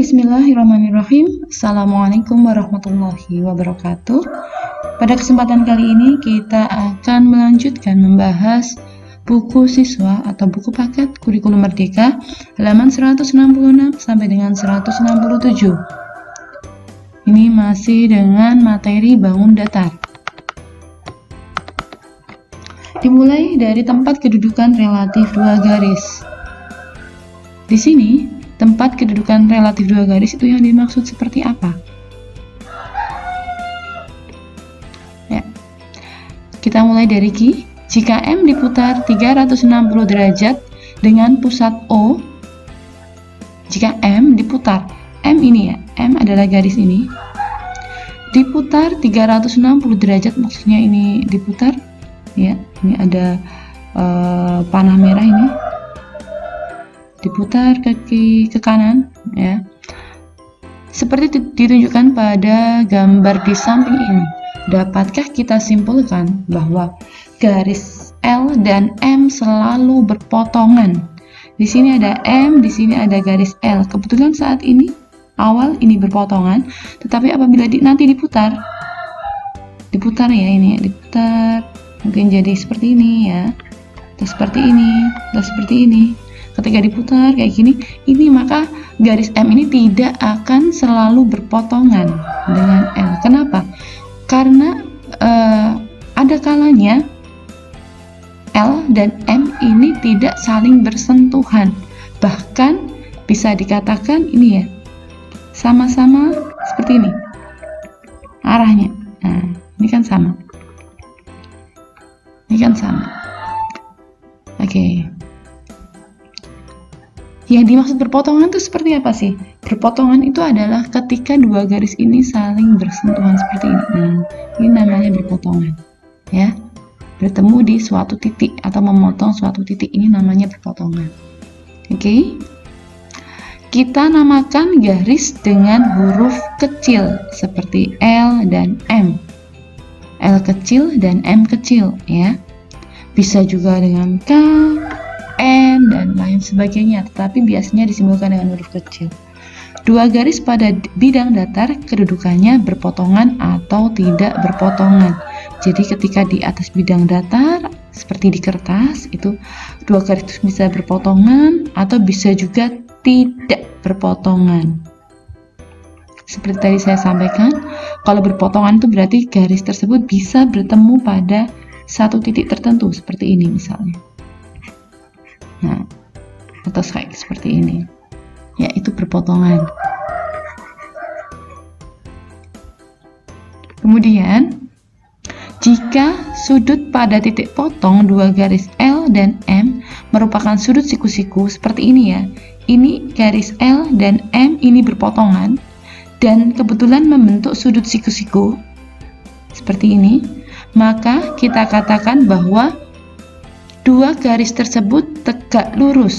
Bismillahirrahmanirrahim. Assalamualaikum warahmatullahi wabarakatuh. Pada kesempatan kali ini kita akan melanjutkan membahas buku siswa atau buku paket kurikulum merdeka halaman 166 sampai dengan 167. Ini masih dengan materi bangun datar. Dimulai dari tempat kedudukan relatif dua garis. Di sini tempat kedudukan relatif dua garis itu yang dimaksud seperti apa? Ya. Kita mulai dari Q. Jika M diputar 360 derajat dengan pusat O, jika M diputar, M ini ya, M adalah garis ini, diputar 360 derajat, maksudnya ini diputar, ya, ini ada panah merah ini, diputar ke kanan, ya, seperti ditunjukkan pada gambar di samping ini. Dapatkah kita simpulkan bahwa garis L dan M selalu berpotongan? Di sini ada M, di sini ada garis L. Kebetulan saat ini awal ini berpotongan, tetapi apabila nanti diputar ya, ini diputar, mungkin jadi seperti ini ya, atau seperti ini, atau seperti ini. Ketika diputar kayak gini, ini maka garis M ini tidak akan selalu berpotongan dengan L. Kenapa? Karena ada kalanya L dan M ini tidak saling bersentuhan. Bahkan bisa dikatakan ini ya, sama-sama seperti ini arahnya. Nah, ini kan sama. Ini kan sama. Oke. Yang dimaksud berpotongan itu seperti apa sih? Berpotongan itu adalah ketika dua garis ini saling bersentuhan seperti ini. Nah, ini namanya berpotongan. Ya, bertemu di suatu titik atau memotong suatu titik, ini namanya berpotongan. Oke. Kita namakan garis dengan huruf kecil seperti L dan M. L kecil dan M kecil, ya. Bisa juga dengan K, N, dan lain sebagainya, tetapi biasanya disimbolkan dengan huruf kecil. Dua garis pada bidang datar kedudukannya berpotongan atau tidak berpotongan. Jadi ketika di atas bidang datar seperti di kertas itu dua garis itu bisa berpotongan atau bisa juga tidak berpotongan. Seperti tadi saya sampaikan, kalau berpotongan itu berarti garis tersebut bisa bertemu pada satu titik tertentu seperti ini misalnya. Nah, atau kayak seperti ini, ya, itu berpotongan. Kemudian, jika sudut pada titik potong dua garis L dan M merupakan sudut siku-siku seperti ini ya, ini garis L dan M ini berpotongan dan kebetulan membentuk sudut siku-siku seperti ini, maka kita katakan bahwa dua garis tersebut tegak lurus.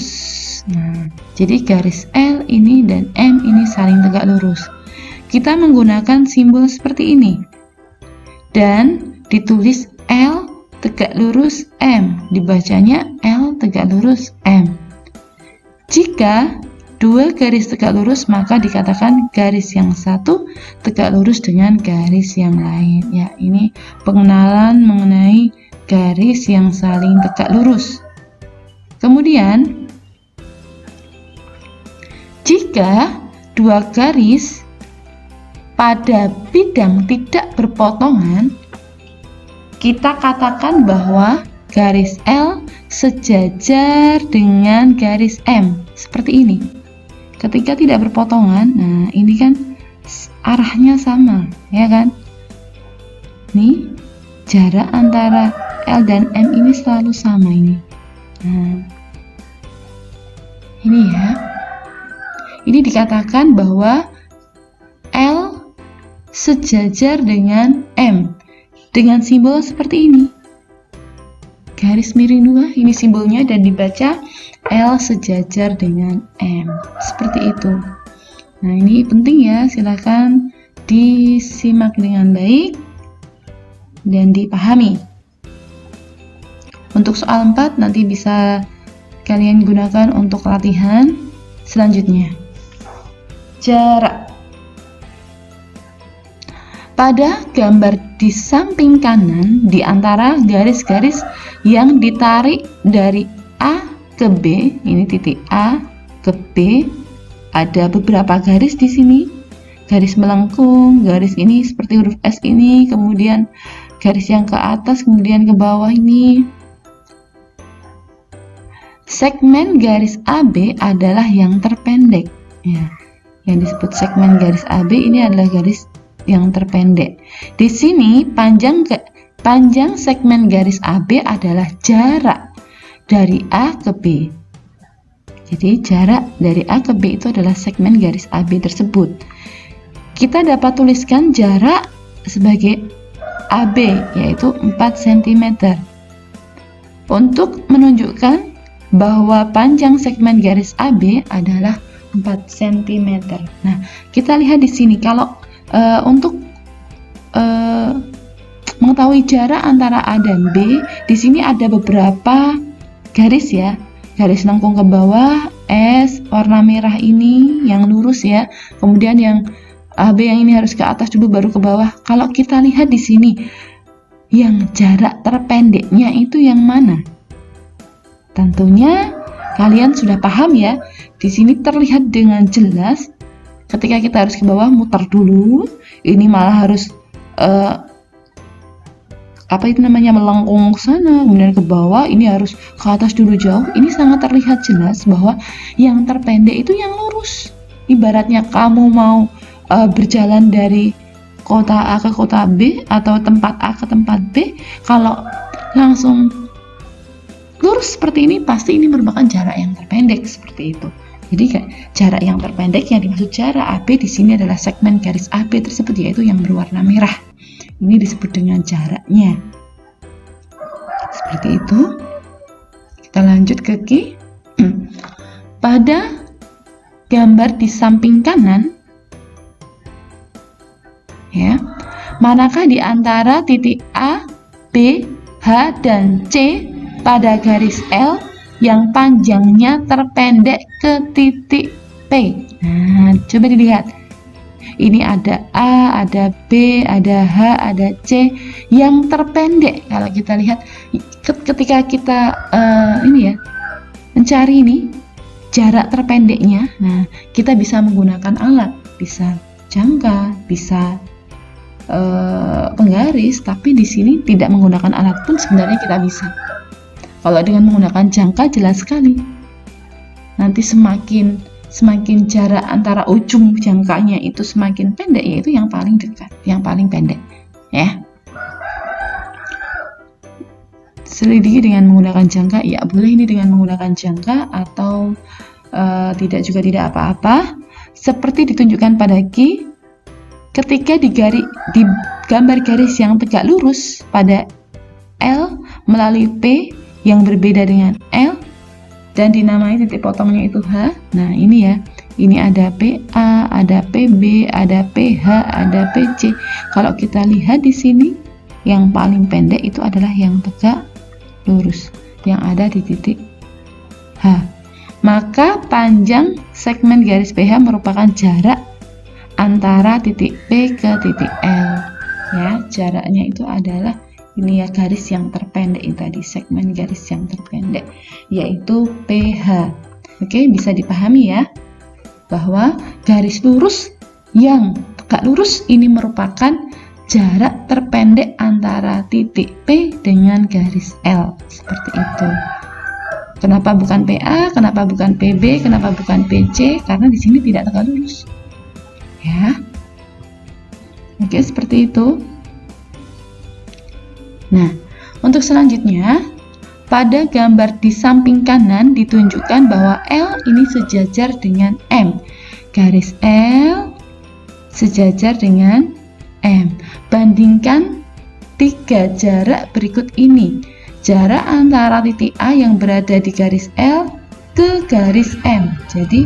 Nah, jadi garis L ini dan M ini saling tegak lurus. Kita menggunakan simbol seperti ini. Dan ditulis L tegak lurus M. Dibacanya L tegak lurus M. Jika dua garis tegak lurus, maka dikatakan garis yang satu tegak lurus dengan garis yang lain. Ya, ini pengenalan mengenai garis yang saling tegak lurus. Kemudian, jika dua garis pada bidang tidak berpotongan, kita katakan bahwa garis L sejajar dengan garis M seperti ini. Ketika tidak berpotongan, nah ini kan arahnya sama, ya kan? Nih, jarak antara L dan M ini selalu sama ini. Nah, ini ya. Ini dikatakan bahwa L sejajar dengan M dengan simbol seperti ini. Garis miring dua, ini simbolnya, dan dibaca L sejajar dengan M. Seperti itu. Nah, ini penting ya, silakan disimak dengan baik dan dipahami. Untuk soal 4 nanti bisa kalian gunakan untuk latihan selanjutnya. jarak. Pada gambar di samping kanan, di antara garis-garis yang ditarik dari A ke B, ini titik A ke B, ada beberapa garis di sini. Garis melengkung, garis ini seperti huruf S ini, kemudian garis yang ke atas, kemudian ke bawah ini. Segmen garis AB adalah yang terpendek. Ya, yang disebut segmen garis AB ini adalah garis yang terpendek. Di sini panjang segmen garis AB adalah jarak dari A ke B. Jadi jarak dari A ke B itu adalah segmen garis AB tersebut. Kita dapat tuliskan jarak sebagai AB, yaitu 4 cm. Untuk menunjukkan bahwa panjang segmen garis AB adalah 4 cm. Nah, kita lihat di sini kalau untuk mengetahui jarak antara A dan B, di sini ada beberapa garis ya. Garis lengkung ke bawah, S warna merah ini yang lurus ya. Kemudian yang AB yang ini harus ke atas dulu baru ke bawah. Kalau kita lihat di sini, yang jarak terpendeknya itu yang mana? Tentunya kalian sudah paham ya. Di sini terlihat dengan jelas ketika kita harus ke bawah muter dulu. Ini malah harus melengkung ke sana, kemudian ke bawah, ini harus ke atas dulu jauh. Ini sangat terlihat jelas bahwa yang terpendek itu yang lurus. Ibaratnya kamu mau berjalan dari kota A ke kota B atau tempat A ke tempat B, kalau langsung lurus seperti ini, pasti ini merupakan jarak yang terpendek seperti itu. Jadi jarak yang terpendek yang dimaksud jarak AB di sini adalah segmen garis AB tersebut, yaitu yang berwarna merah. Ini disebut dengan jaraknya. Seperti itu. Kita lanjut ke Q. Pada gambar di samping kanan, ya, manakah di antara titik A, B, H, dan C pada garis L yang panjangnya terpendek ke titik P? Nah, coba dilihat. Ini ada A, ada B, ada H, ada C yang terpendek. Kalau kita lihat ketika kita mencari ini jarak terpendeknya, nah kita bisa menggunakan alat, bisa jangka, bisa penggaris, tapi di sini tidak menggunakan alat pun sebenarnya kita bisa. Kalau dengan menggunakan jangka jelas sekali. Nanti semakin jarak antara ujung jangkanya itu semakin pendek, yaitu yang paling dekat, yang paling pendek ya. Selidiki dengan menggunakan jangka, ya boleh ini dengan menggunakan jangka atau tidak apa-apa, seperti ditunjukkan pada Q. Ketika di gambar garis yang tegak lurus pada L melalui P yang berbeda dengan L dan dinamai titik potongnya itu H. Nah ini ya, ini ada PA, ada PB, ada PH, ada PC. Kalau kita lihat di sini, yang paling pendek itu adalah yang tegak lurus, yang ada di titik H. Maka panjang segmen garis PH merupakan jarak antara titik P ke titik L. Ya, jaraknya itu adalah ini ya, garis yang terpendek itu tadi, segmen garis yang terpendek, yaitu PH. Oke, bisa dipahami ya, bahwa garis lurus yang tegak lurus ini merupakan jarak terpendek antara titik P dengan garis L. Seperti itu. Kenapa bukan PA? Kenapa bukan PB? Kenapa bukan PC? Karena di sini tidak tegak lurus. Ya. Oke, seperti itu. Nah, untuk selanjutnya, pada gambar di samping kanan ditunjukkan bahwa L ini sejajar dengan M. Garis L sejajar dengan M. Bandingkan tiga jarak berikut ini. Jarak antara titik A yang berada di garis L ke garis M. Jadi,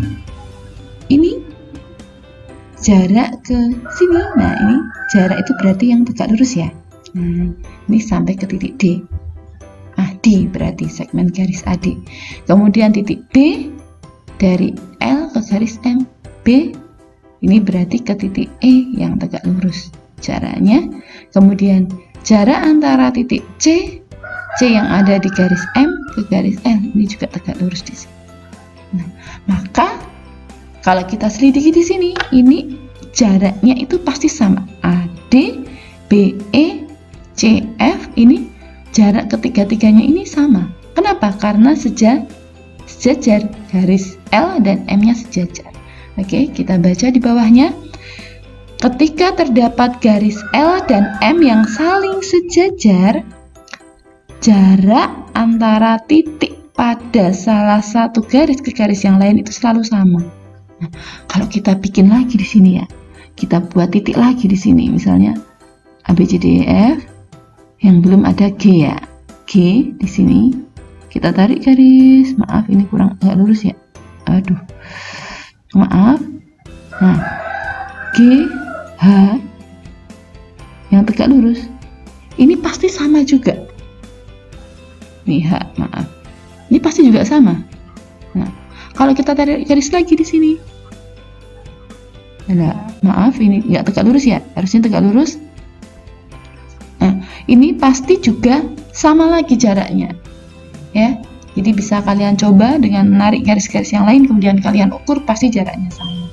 ini jarak ke sini. Nah, ini jarak itu berarti yang tegak lurus ya. Nah, ini sampai ke titik D. AD berarti segmen garis AD. Kemudian titik B dari L ke garis M, B Ini berarti ke titik E yang tegak lurus jaraknya. Kemudian jarak antara titik C yang ada di garis M ke garis L ini juga tegak lurus di sini. Nah, maka kalau kita selidiki di sini, ini jaraknya itu pasti sama. AD, BE, CF ini jarak ketiga-tiganya ini sama. Kenapa? Karena sejajar, garis L dan M-nya sejajar. Oke, kita baca di bawahnya. Ketika terdapat garis L dan M yang saling sejajar, jarak antara titik pada salah satu garis ke garis yang lain itu selalu sama. Nah, kalau kita bikin lagi di sini ya, kita buat titik lagi di sini, misalnya A, B, C, D, E, F, yang belum ada G ya, G di sini. Kita tarik garis, maaf ini kurang nggak lurus ya, aduh, maaf. Nah, G, H yang tegak lurus, ini pasti sama juga. Nih H, maaf, ini pasti juga sama. Nah, kalau kita tarik garis lagi di sini, nah, maaf ini nggak tegak lurus ya, harusnya tegak lurus. Nah, ini pasti juga sama lagi jaraknya. Ya, jadi bisa kalian coba dengan menarik garis-garis yang lain, kemudian kalian ukur, pasti jaraknya sama.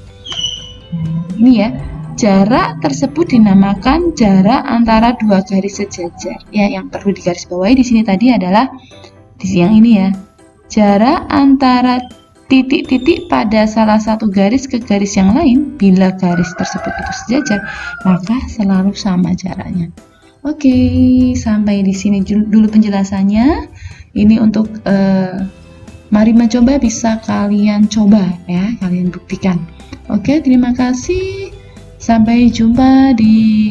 Ini ya, jarak tersebut dinamakan jarak antara dua garis sejajar. Ya, yang perlu digarisbawahi di sini tadi adalah di yang ini ya, jarak antara titik-titik pada salah satu garis ke garis yang lain. Bila garis tersebut itu sejajar, maka selalu sama jaraknya. Oke, sampai di sini dulu penjelasannya. Ini untuk mari mencoba, bisa kalian coba ya, kalian buktikan. Oke, terima kasih. Sampai jumpa di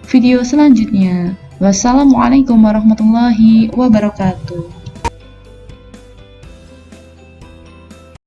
video selanjutnya. Wassalamualaikum warahmatullahi wabarakatuh.